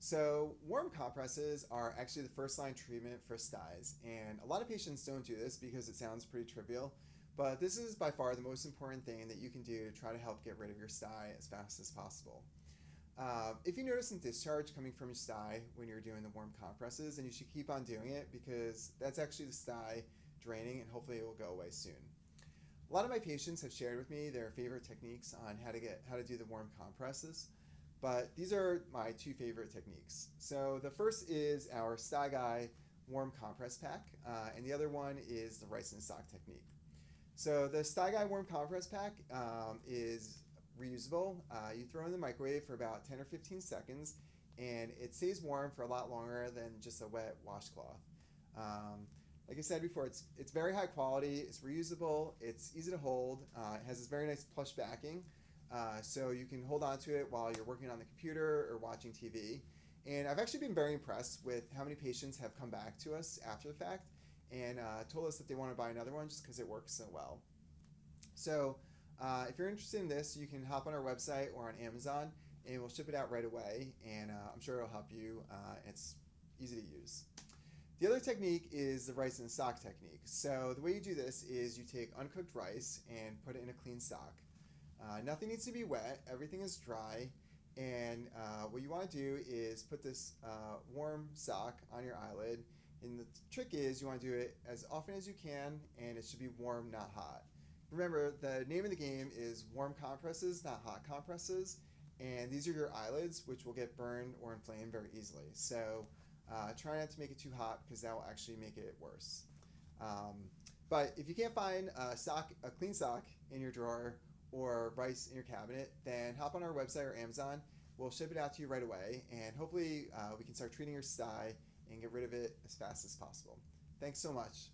So warm compresses are actually the first line treatment for styes, and a lot of patients don't do this because it sounds pretty trivial, but this is by far the most important thing that you can do to try to help get rid of your stye as fast as possible. If you notice some discharge coming from your stye when you're doing the warm compresses, then you should keep on doing it because that's actually the stye draining, and hopefully it will go away soon. A lot of my patients have shared with me their favorite techniques on how to do the warm compresses, but these are my two favorite techniques. So the first is our Stye warm compress pack, and the other one is the rice and stock technique. So the Stye warm compress pack is reusable. You throw it in the microwave for about 10 or 15 seconds, and it stays warm for a lot longer than just a wet washcloth. Like I said before, it's very high quality. It's reusable. It's easy to hold. It has this very nice plush backing, so you can hold on to it while you're working on the computer or watching TV. And I've actually been very impressed with how many patients have come back to us after the fact and told us that they want to buy another one just because it works so well. So if you're interested in this, you can hop on our website or on Amazon, and we'll ship it out right away. And I'm sure it'll help you. It's easy to use. The other technique is the rice and stock technique. So the way you do this is you take uncooked rice and put it in a clean stock. Nothing needs to be wet. Everything is dry. And what you want to do is put this warm stock on your eyelid. And the trick is you want to do it as often as you can, and it should be warm, not hot. Remember, the name of the game is warm compresses, not hot compresses. And these are your eyelids, which will get burned or inflamed very easily. So try not to make it too hot because that will actually make it worse. But if you can't find a clean sock in your drawer or rice in your cabinet, then hop on our website or Amazon. We'll ship it out to you right away, and hopefully we can start treating your stye and get rid of it as fast as possible. Thanks so much.